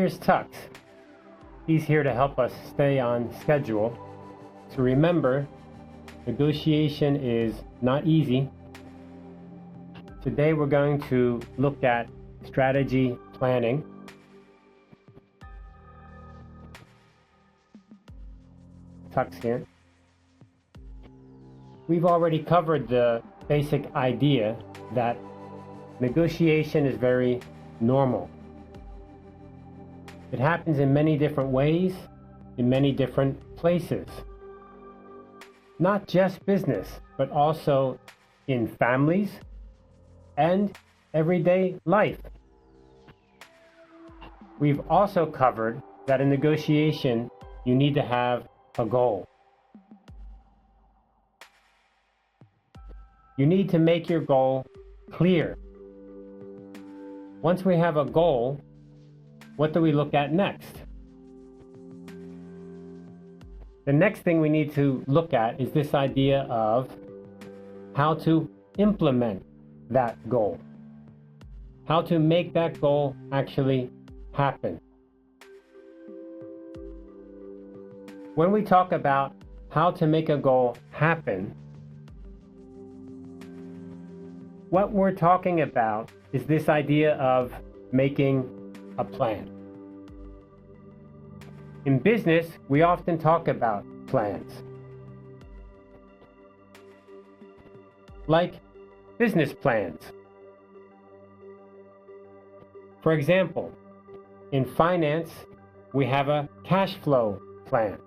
here's Tux. He's here to help us stay on schedule. So remember, negotiation is not easy. Today we're going to look at strategy planning. Tux here. We've already covered the basic idea that negotiation is very normal. It happens in many different ways, in many different places. Not just business, but also in families and everyday life. We've also covered that in negotiation, you need to have a goal. You need to make your goal clear. Once we have a goal, what do we look at next? The next thing we need to look at is this idea of how to implement that goal. How to make that goal actually happen. When we talk about how to make a goal happen, what we're talking about is this idea of making a plan. In business, we often talk about plans. Like business plans. For example, in finance, we have a cash flow plan.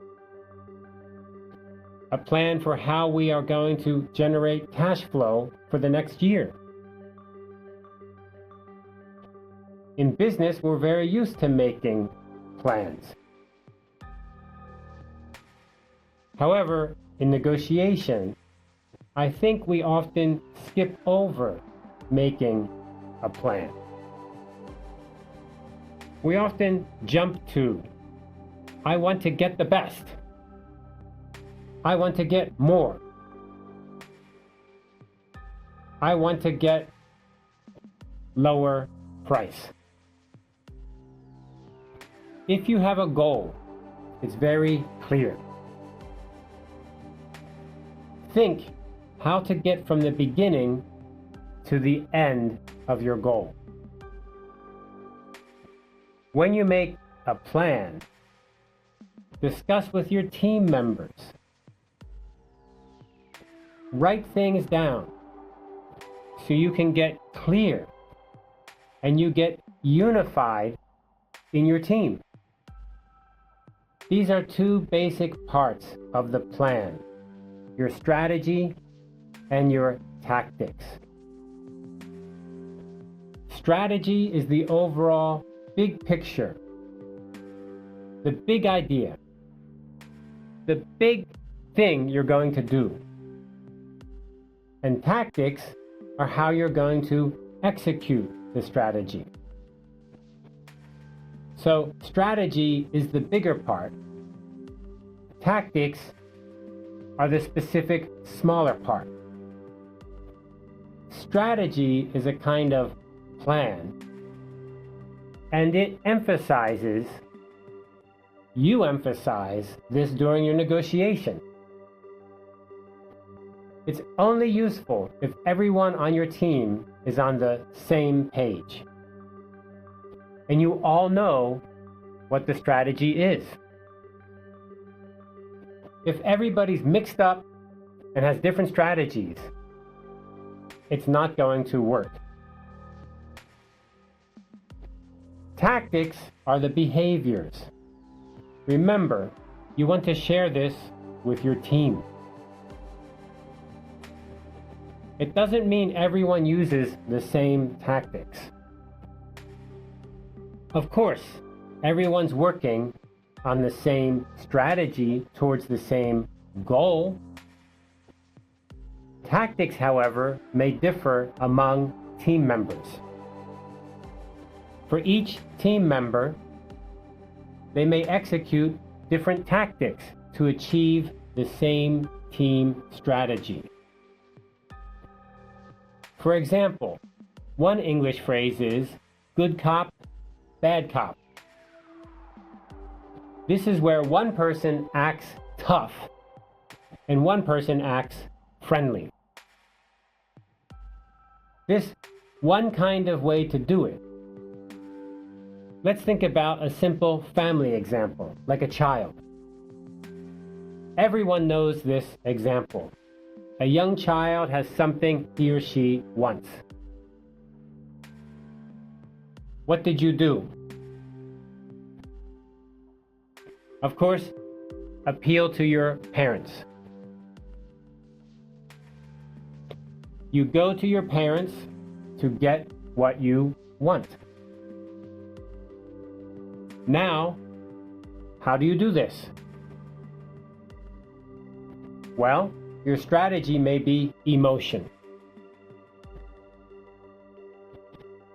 A plan for how we are going to generate cash flow for the next year. In business, we're very used to making plans. However, in negotiation, I think we often skip over making a plan. We often jump to, I want to get the best. I want to get more. I want to get lower price. If you have a goal, it's very clear. Think how to get from the beginning to the end of your goal. When you make a plan, discuss with your team members. Write things down so you can get clear and you get unified in your team. These are two basic parts of the plan: your strategy and your tactics. Strategy is the overall big picture, the big idea, the big thing you're going to do. And tactics are how you're going to execute the strategy. So strategy is the bigger part. Tactics are the specific smaller part. Strategy is a kind of plan, and it emphasizes, you emphasize this during your negotiation. It's only useful if everyone on your team is on the same page, and you all know what the strategy is. If everybody's mixed up and has different strategies, it's not going to work. Tactics are the behaviors. Remember, you want to share this with your team. It doesn't mean everyone uses the same tactics. Of course, everyone's working on the same strategy towards the same goal. Tactics, however, may differ among team members. For each team member, they may execute different tactics to achieve the same team strategy. For example, one English phrase is good cop, bad cop. This is where one person acts tough and one person acts friendly. This one kind of way to do it. Let's think about a simple family example, like a child. Everyone knows this example. A young child has something he or she wants. What did you do? Of course, appeal to your parents. You go to your parents to get what you want. Now, how do you do this? Well, your strategy may be emotion.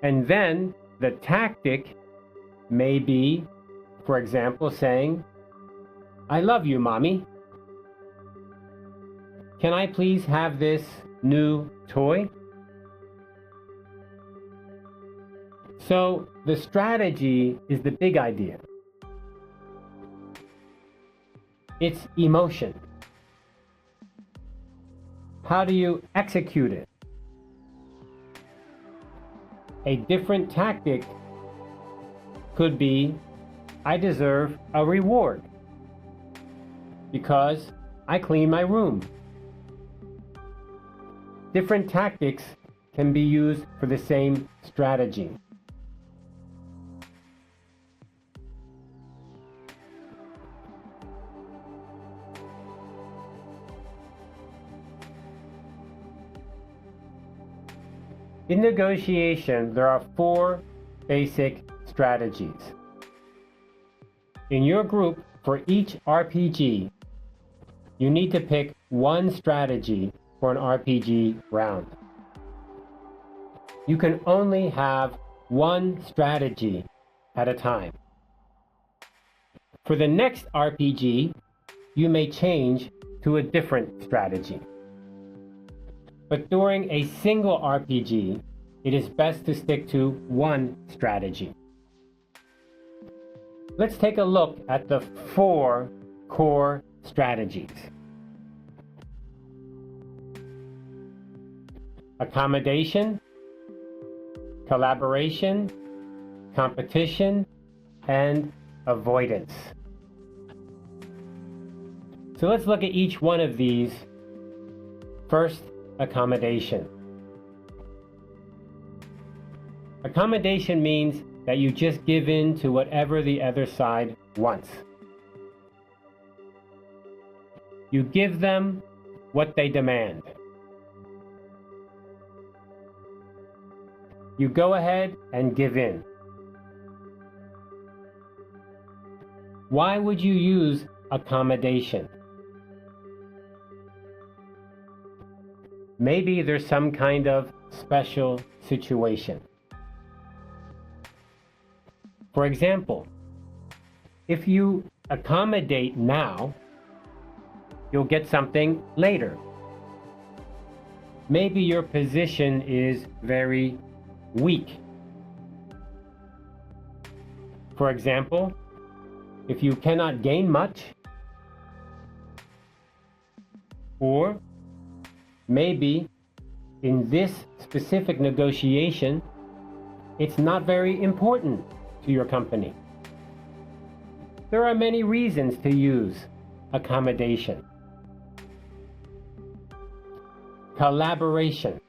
And then the tactic may be, for example, saying, "I love you, Mommy. Can I please have this new toy?" So the strategy is the big idea. It's emotion. How do you execute it? A different tactic could be, "I deserve a reward because I clean my room." Different tactics can be used for the same strategy. In negotiation, there are 4 basic strategies. In your group, for each RPG, you need to pick one strategy for an RPG round. You can only have one strategy at a time. For the next RPG, you may change to a different strategy. But during a single RPG, it is best to stick to one strategy. Let's take a look at the 4 core strategies. Accommodation, collaboration, competition, and avoidance. So let's look at each one of these. First, accommodation. Accommodation means that you just give in to whatever the other side wants. You give them what they demand. You go ahead and give in. Why would you use accommodation? Maybe there's some kind of special situation. For example, if you accommodate now, you'll get something later. Maybe your position is very weak. For example, if you cannot gain much, or maybe in this specific negotiation, it's not very important to your company. There are many reasons to use accommodation. Collaboration.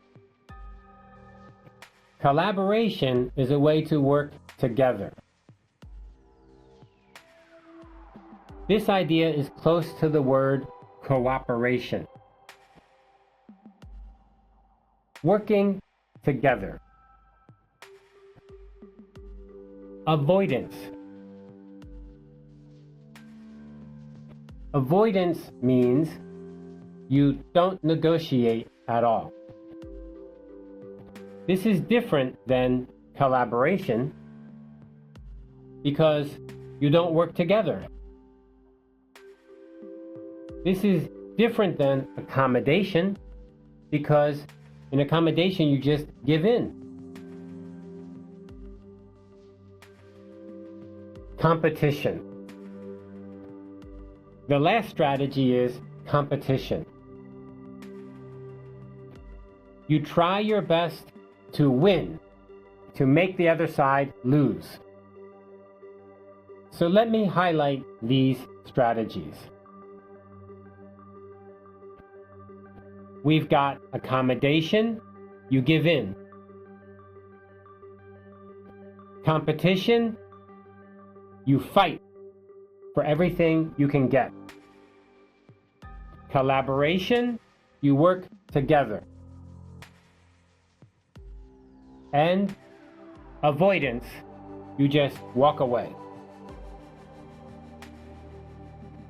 Collaboration is a way to work together. This idea is close to the word cooperation. Working together. Avoidance. Avoidance means you don't negotiate at all. This is different than collaboration because you don't work together. This is different than accommodation because in accommodation you just give in. Competition. The last strategy is competition. You try your best to win, to make the other side lose. So let me highlight these strategies. We've got accommodation, you give in. Competition, you fight for everything you can get. Collaboration, you work together. And avoidance, you just walk away.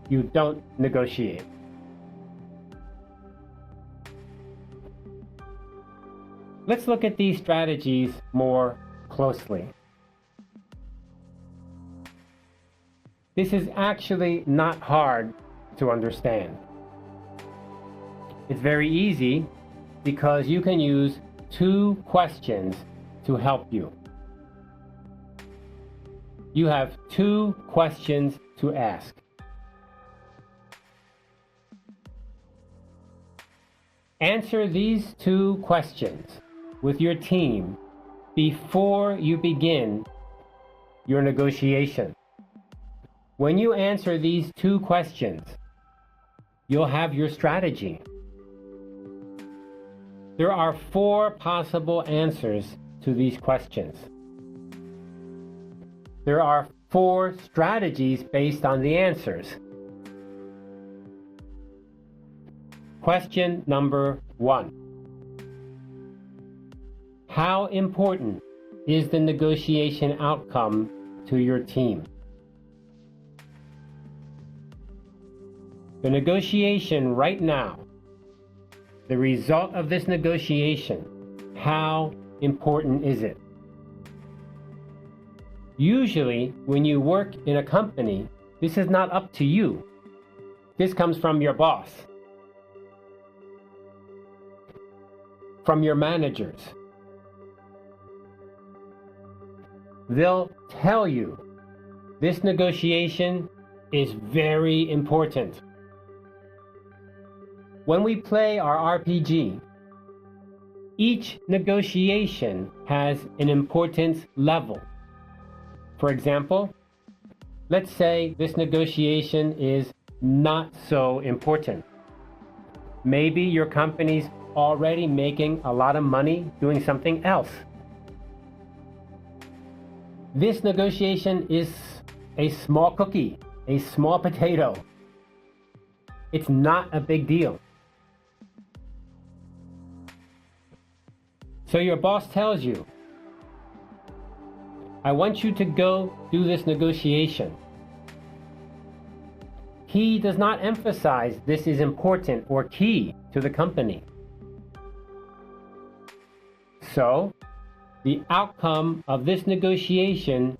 You don't negotiate. Let's look at these strategies more closely. This is actually not hard to understand. It's very easy because you can use 2 questions to help you. You have 2 questions to ask. Answer these 2 questions with your team before you begin your negotiation. When you answer these 2 questions, you'll have your strategy. There are 4 possible answers to these questions. There are 4 strategies based on the answers. Question number 1. How important is the negotiation outcome to your team? The negotiation right now, the result of this negotiation, how important is it? Usually, when you work in a company, this is not up to you. This comes from your boss, from your managers. They'll tell you this negotiation is very important. When we play our RPG, each negotiation has an importance level. For example, let's say this negotiation is not so important. Maybe your company's already making a lot of money doing something else. This negotiation is a small cookie, a small potato. It's not a big deal. So your boss tells you, I want you to go do this negotiation. He does not emphasize this is important or key to the company. So, the outcome of this negotiation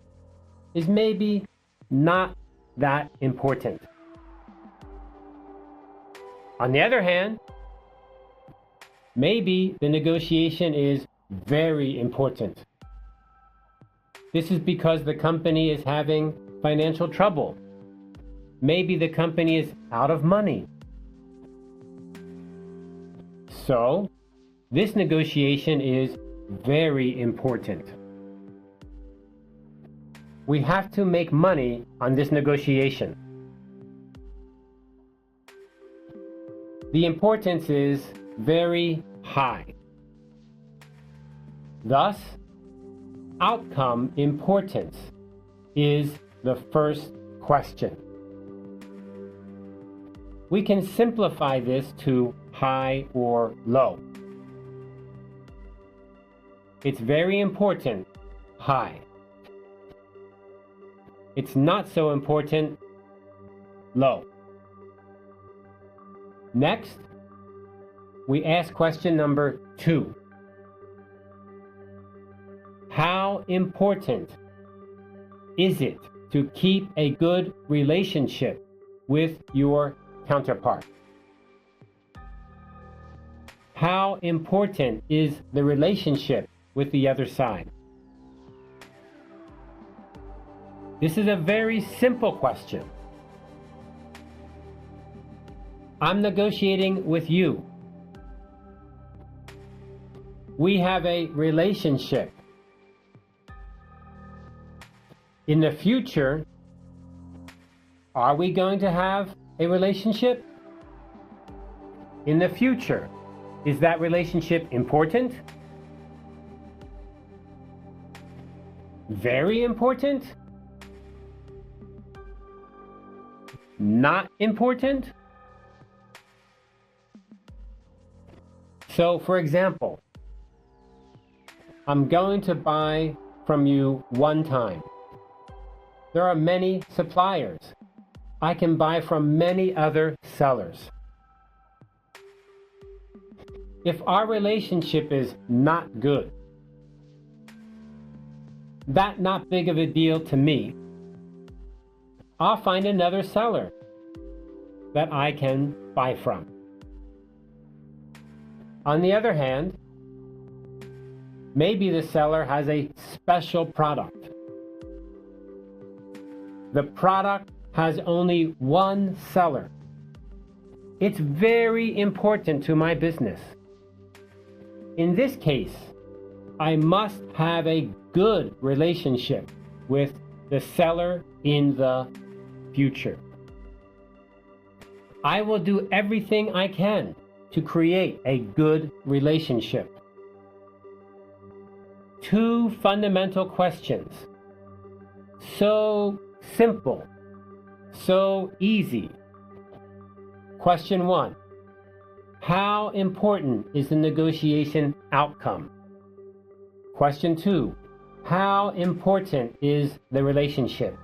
is maybe not that important. On the other hand, maybe the negotiation is very important. This is because the company is having financial trouble. Maybe the company is out of money. So, this negotiation is very important. We have to make money on this negotiation. The importance is very high. Thus, outcome importance is the first question. We can simplify this to high or low. It's very important, high. It's not so important, low. Next, we ask question number 2. How important is it to keep a good relationship with your counterpart? How important is the relationship with the other side? This is a very simple question. I'm negotiating with you. We have a relationship. In the future, are we going to have a relationship? In the future, is that relationship important? Very important? Not important? So, for example, I'm going to buy from you one time. There are many suppliers. I can buy from many other sellers. If our relationship is not good, that's not big of a deal to me, I'll find another seller that I can buy from. On the other hand, maybe the seller has a special product. The product has only one seller. It's very important to my business. In this case, I must have a good relationship with the seller in the future. I will do everything I can to create a good relationship. Two fundamental questions. So simple, so easy. Question 1. How important is the negotiation outcome? Question 2. How important is the relationship?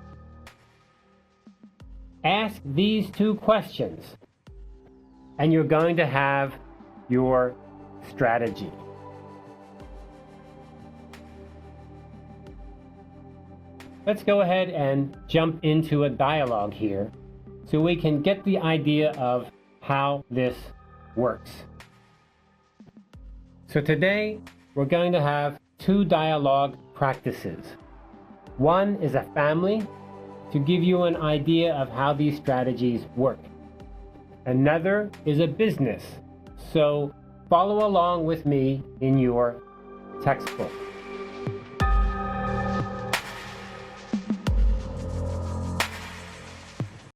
Ask these two questions, and you're going to have your strategy. Let's go ahead and jump into a dialogue here so we can get the idea of how this works. So today, we're going to have two dialogue practices. One is a family to give you an idea of how these strategies work. Another is a business, so follow along with me in your textbook.